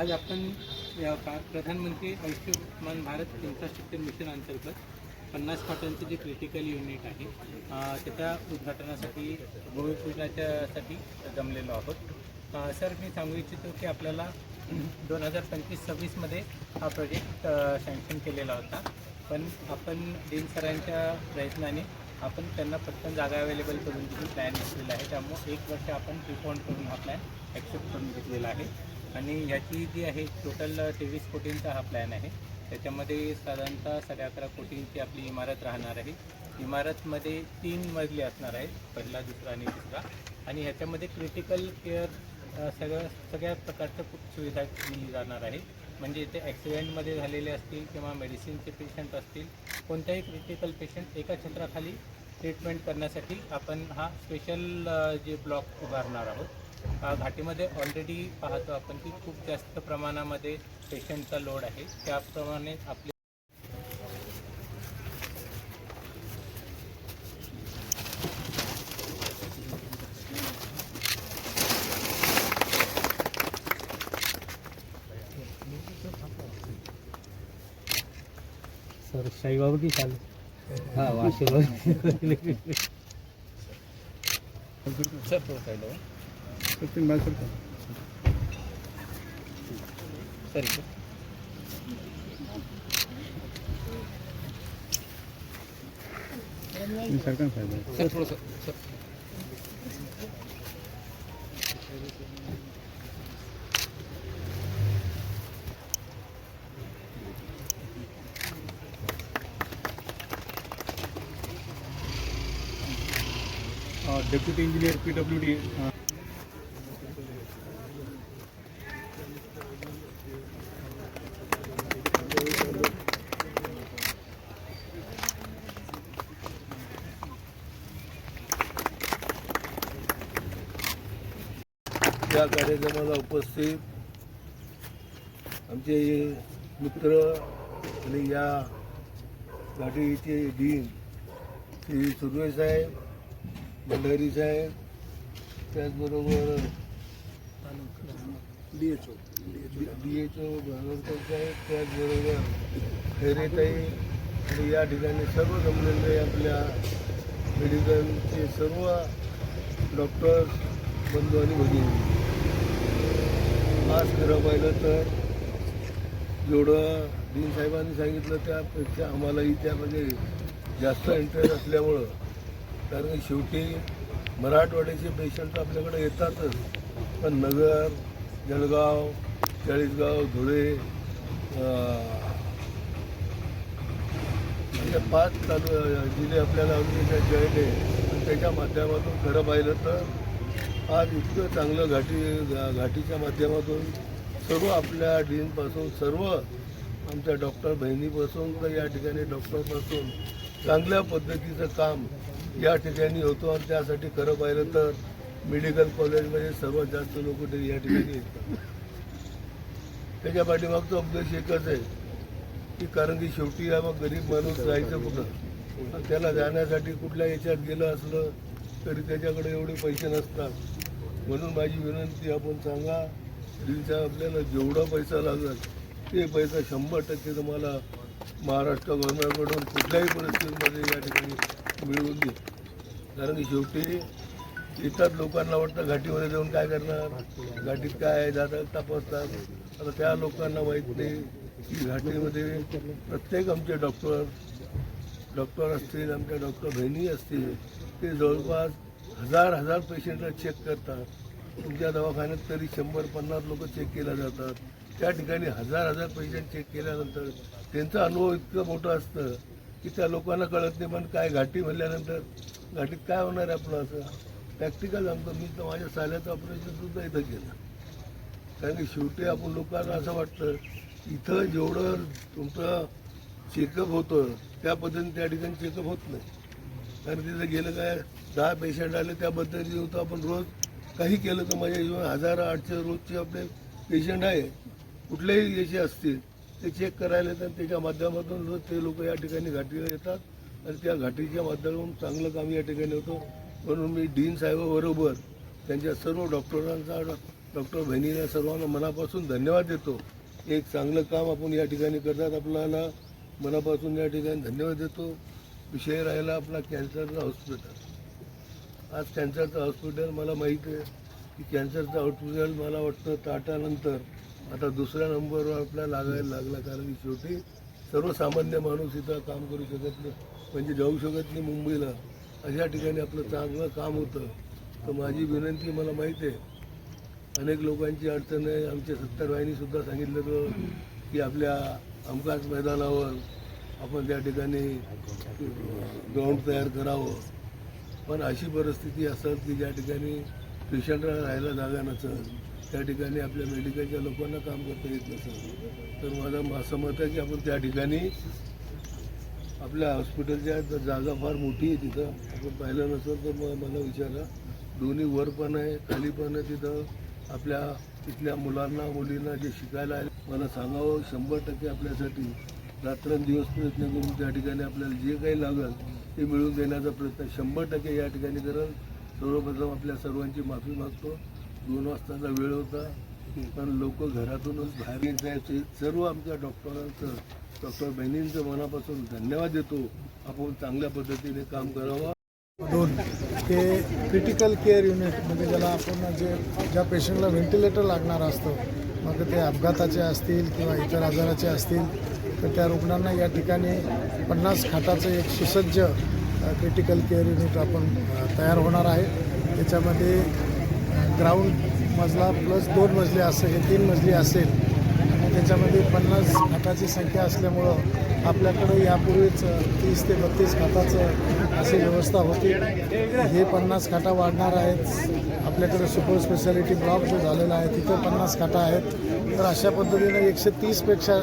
आज आपण प्रधानमंत्री आयुष्यमान भारत इन्फ्रास्ट्रक्चर मिशन अंतर्गत 50 खाटांचं जे क्रिटिकल युनिट आहे त्याच्या उद्घाटनासाठी भूमिपूजनाच्यासाठी जमलेलो आहोत। सर, मी सांगू इच्छितो की आपल्याला 2025-26मध्ये हा प्रोजेक्ट सँक्शन केलेला होता, पण आपण डीन सरांच्या प्रयत्नाने आपण त्यांना पटकन जागा अवेलेबल करून दिली, प्लॅन घेतलेला आहे। त्यामुळे 1 वर्ष आपण प्रिपोन करून हा प्लॅन ॲक्सेप्ट करून घेतलेला आहे आणि ह्याची जी आहे टोटल 23 कोटींचा हा प्लॅन आहे। त्याच्यामध्ये साधारणतः 11.5 कोटींची आपली इमारत राहणार आहे। इमारतमध्ये 3 मजले असणार आहेत, पहिला, दुसरा आणि तिसरा, आणि ह्याच्यामध्ये क्रिटिकल केअर सगळ्या प्रकारच्या सुविधा दिली जाणार आहे। म्हणजे इथे ॲक्सिडेंटमध्ये झालेले असतील किंवा मेडिसिनचे पेशंट असतील, कोणत्याही क्रिटिकल पेशंट एका छत्राखाली ट्रीटमेंट करण्यासाठी आपण हा स्पेशल जे ब्लॉक उभारणार आहोत। घाटीमध्ये ऑलरेडी पाहतो आपण की खूप जास्त प्रमाणामध्ये पेशंटचा लोड आहे, त्याप्रमाणे आपले सर शाहीबाबू की चालू हाँ washing sir profile sir sir थोड़ा सर डेप्युटी इंजिनियर PWD या कार्यक्रमाला उपस्थित आमचे मित्र आणि या घाटीचे डीन श्री सुर्वे साहेब, भंडारी साहेब, त्याचबरोबर DHO भागवरकर साहेब, त्याचबरोबर खैरेताई आणि या ठिकाणी सर्व जमलेले आपल्या मेडिकलचे सर्व डॉक्टर्स बंधू आणि भगिनी, आज खरं पाहिलं तर जेवढं डीन साहेबांनी सांगितलं त्यापेक्षा आम्हालाही त्यामध्ये जास्त इंटरेस्ट असल्यामुळं, कारण शेवटी मराठवाड्याचे पेशंट आपल्याकडे येतातच, पण नगर, जळगाव, चाळीसगाव, धुळे अशा 5 जिल्हे आपल्याला जॉईंट आहे, आणि त्याच्या माध्यमातून खरं पाहिलं तर आज इतकं चांगलं घाटीच्या माध्यमातून सर्व आपल्या डीनपासून सर्व आमच्या डॉक्टर बहिणीपासून तर या ठिकाणी डॉक्टरपासून चांगल्या पद्धतीचं काम या ठिकाणी होतो, आणि त्यासाठी खरं पाहिलं तर मेडिकल कॉलेजमध्ये सर्वात जास्त लोक ते या ठिकाणी येतात। त्याच्या पाठीमागचा उद्देश एकच आहे की कारण की शेवटी मग गरीब माणूस जायचं कुठं, त्याला जाण्यासाठी कुठल्या याच्यात गेलं असलं तरी त्याच्याकडे एवढे पैसे नसतात। म्हणून माझी विनंती, आपण सांगा डीनचा आपल्याला जेवढा पैसा लागेल ते पैसा 100% तुम्हाला महाराष्ट्र गव्हर्नमेंटकडून कुठल्याही परिस्थितीमध्ये या ठिकाणी मिळवून देईल। कारण की शेवटी येतात, लोकांना वाटतं घाटीमध्ये जाऊन काय करणार, घाटीत काय आहे, जातात तपासतात, आता त्या लोकांना माहीत नाही की घाटीमध्ये प्रत्येक आमचे डॉक्टर असतील, आमच्या डॉक्टर बहिणी असतील, ते जवळपास हजार पेशंटला चेक करतात। तुमच्या दवाखान्यात तरी 100-50 लोक चेक केल्या जातात, त्या ठिकाणी हजार पेशंट चेक केल्यानंतर त्यांचा अनुभव इतकं मोठं असतं की त्या लोकांना कळत नाही। पण काय घाटी म्हणल्यानंतर घाटीत काय होणार आहे आपलं, असं प्रॅक्टिकल सांगतो मी तर माझ्या साल्याचं ऑपरेशनसुद्धा इथं केलं। कारण की शेवटी आपण लोकांना असं वाटतं इथं जेवढं तुमचं चेकअप होतं त्या पद्धतीने त्या ठिकाणी चेकअप होत नाही, कारण तिथं गेलं काय 10 पेशंट आले त्याबद्दल जे होतं आपण रोज काही केलं तर माझ्या हिशोबाने 1000-800 रोजचे आपले पेशंट आहे, कुठलेही याचे असतील ते चेक करायला येतात, त्याच्या माध्यमातून रोज ते लोक या ठिकाणी घाटीला येतात आणि त्या घाटीच्या माध्यमातून चांगलं काम या ठिकाणी होतं। म्हणून मी डीन साहेबाबरोबर त्यांच्या सर्व डॉक्टरांचा डॉक्टर बहिणीला सर्वांना मनापासून धन्यवाद देतो. एक चांगलं काम आपण या ठिकाणी करतात, आपल्याला मनापासून या ठिकाणी धन्यवाद देतो. विषय राहिला आपला कॅन्सरचं हॉस्पिटल. आज कॅन्सरचं हॉस्पिटल मला माहीत आहे की कॅन्सरचं हॉस्पिटल मला वाटतं टाटानंतर आता दुसऱ्या नंबरवर आपल्याला लागायला लागला, कारण की शेवटी सर्वसामान्य माणूस इथं काम करू शकत नाही, म्हणजे जाऊ शकत नाही मुंबईला. अशा ठिकाणी आपलं चांगलं काम होतं. तर माझी विनंती, मला माहीत आहे अनेक लोकांची अडचण आहे. आमच्या सत्तारबाईंनीसुद्धा सांगितलं होतं की आपल्या अमकाच मैदानावर आपण त्या ठिकाणी ग्राउंड तयार करावं, पण अशी परिस्थिती असेल की ज्या ठिकाणी पेशंटला राहायला जागा नसेल, त्या ठिकाणी आपल्या मेडिकलच्या लोकांना काम करता येत नसेल, तर माझं असं मत आहे की आपण त्या ठिकाणी आपल्या हॉस्पिटलच्या जागा फार मोठी आहे तिथं. आपण पाहिलं नसेल तर मला विचारा, दोन्ही वर पण आहे खाली पण आहे. तिथं आपल्या तिथल्या मुलांना मुलींना जे शिकायला आले, मला सांगावं 100% आपल्यासाठी रात्रंदिवस प्रयत्न करून त्या ठिकाणी आपल्याला जे काही लागेल ते मिळवून देण्याचा प्रयत्न 100% या ठिकाणी करेल. सर्वप्रथम आपल्या सर्वांची माफी मागतो. 2 वाजताचा वेळ होता, पण लोक घरातूनच बाहेर जायचे. सर्व आमच्या डॉक्टरांचं, डॉक्टर बहिणींचं मनापासून धन्यवाद देतो. आपण चांगल्या पद्धतीने काम करावं. 2 ते क्रिटिकल केअर युनिट, म्हणजे ज्याला आपण ज्या पेशंटला व्हेंटिलेटर लागणार असतो, मग ते अपघाताचे असतील किंवा इतर आजाराचे असतील, तर त्या रुग्णांना या ठिकाणी 50 खाटाचं एक सुसज्ज क्रिटिकल केअर युनिट आपण तयार होणार आहे. त्याच्यामध्ये ग्राउंड मजला प्लस 2 मजले असं हे 3 मजली असेल. आणि त्याच्यामध्ये 50 खाटाची संख्या असल्यामुळं आपल्याकडं यापूर्वीच 30 ते 32 खाटाचं अशी व्यवस्था होती. हे 50 खाटा वाढणार आहेत. आपल्याकडे सुपर स्पेशालिटी ब्लॉक जो झालेला आहे तिथं 50 खाटा आहेत. तर अशा पद्धतीने 130पेक्षा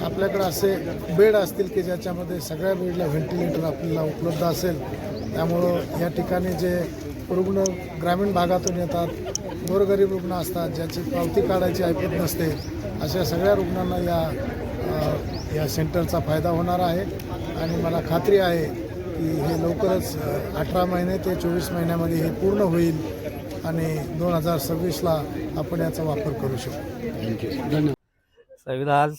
आपल्याकडे असे बेड असतील की ज्याच्यामध्ये सगळ्या बेडला व्हेंटिलेटर आपल्याला उपलब्ध असेल. त्यामुळं या ठिकाणी जे रुग्ण ग्रामीण भागातून येतात, गोरगरीब रुग्ण असतात, ज्याची पावती काढायची ऐपत नसते, अशा सगळ्या रुग्णांना या सेंटरचा फायदा होणार आहे. आणि मला खात्री आहे की हे लवकरच 18 महिने ते 24 महिन्यामध्ये हे पूर्ण होईल आणि 2026ला आपण याचा वापर करू शकतो. साहेबला आज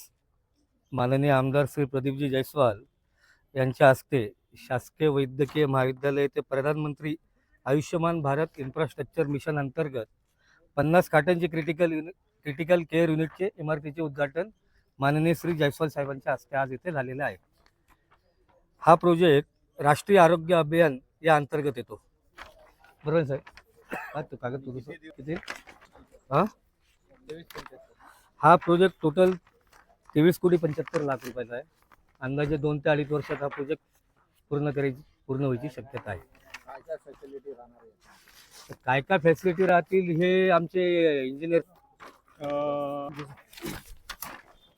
माननीय आमदार श्री प्रदीपजी जयस्वाल यांच्या हस्ते शासकीय वैद्यकीय महाविद्यालय ते प्रधानमंत्री आयुष्यमान भारत इन्फ्रास्ट्रक्चर मिशन अंतर्गत 50 खाटांचे क्रिटिकल केअर युनिटचे इमारतीचे उद्घाटन माननीय श्री जयस्वाल साहेबांच्या हस्ते आज इथे झालेला आहे. हा प्रोजेक्ट राष्ट्रीय आरोग्य अभियान या अंतर्गत येतो. बरोबर साहेब? कागद किती? हा प्रोजेक्ट टोटल 23,75,00,000 रुपयाचा आहे. अंदाजे 2 ते 2.5 वर्षात हा प्रोजेक्ट पूर्ण व्हायची शक्यता आहे. काय काय फॅसिलिटी राहतील हे आमचे इंजिनियर.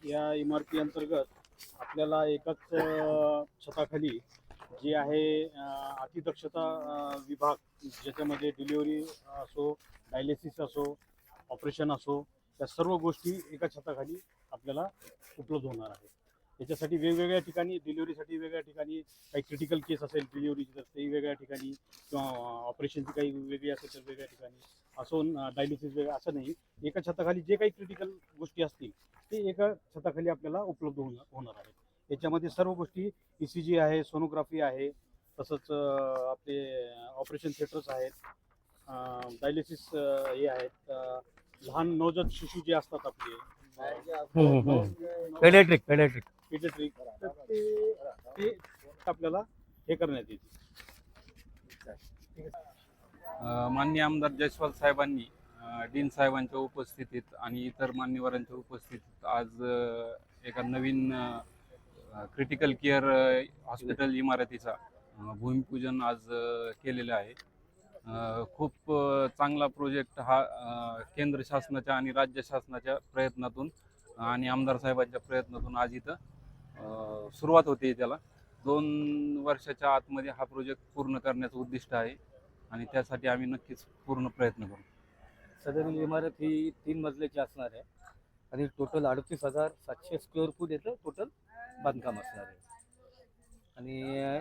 या इमारती अंतर्गत आपल्याला एकाच छताखाली जे आहे अतिदक्षता विभाग, ज्याच्यामध्ये डिलिव्हरी असो, डायलिसिस असो, ऑपरेशन असो, त्या सर्व गोष्टी एका छताखाली आपल्याला उपलब्ध होणार आहे. त्याच्यासाठी वेगवेगळ्या ठिकाणी, डिलिव्हरीसाठी वेगळ्या ठिकाणी, काही क्रिटिकल केस असेल डिलिव्हरीची तर तेही वेगळ्या ठिकाणी, किंवा ऑपरेशनची काही वेगळी असेल तर वेगळ्या ठिकाणी, असो डायलिसिस वेगळं, असं नाही. एका छताखाली जे काही क्रिटिकल गोष्टी असतील ते एका छताखाली आपल्याला उपलब्ध होणार आहे. याच्यामध्ये सर्व गोष्टी ECG आहे, सोनोग्राफी आहे, तसंच आपले ऑपरेशन थिएटर्स आहेत, डायलिसिस हे आहेत, लहान नवजात शिशू जे असतात आपले पेडियाट्रिक तर ते आपल्याला हे करण्यात येते. माननीय आमदार जयस्वाल साहेबांनी डीन साहेबांच्या उपस्थितीत आणि इतर मान्यवरांच्या उपस्थितीत आज एका नवीन क्रिटिकल केअर हॉस्पिटल इमारतीचा भूमिपूजन आज केलेलं आहे. खूप चांगला प्रोजेक्ट हा केंद्र शासनाच्या आणि राज्य शासनाच्या प्रयत्नातून आणि आमदार साहेबांच्या प्रयत्नातून आज इथं सुरुवात होते. त्याला 2 वर्षाच्या आतमध्ये हा प्रोजेक्ट पूर्ण करण्याचं उद्दिष्ट आहे आणि त्यासाठी आम्ही नक्कीच पूर्ण प्रयत्न करू. सदरील इमारत ही 3 मजल्याची असणार आहे आणि टोटल 38,700 स्क्वेअर फूट याचं टोटल बांधकाम असणार आहे. आणि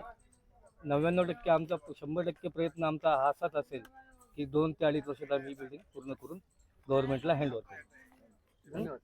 99% आमचा 100% प्रयत्न आमचा हा असाच असेल की 2 ते 2.5 वर्षात आम्ही बिल्डिंग पूर्ण करून गव्हर्नमेंटला हँड होते. धन्यवाद.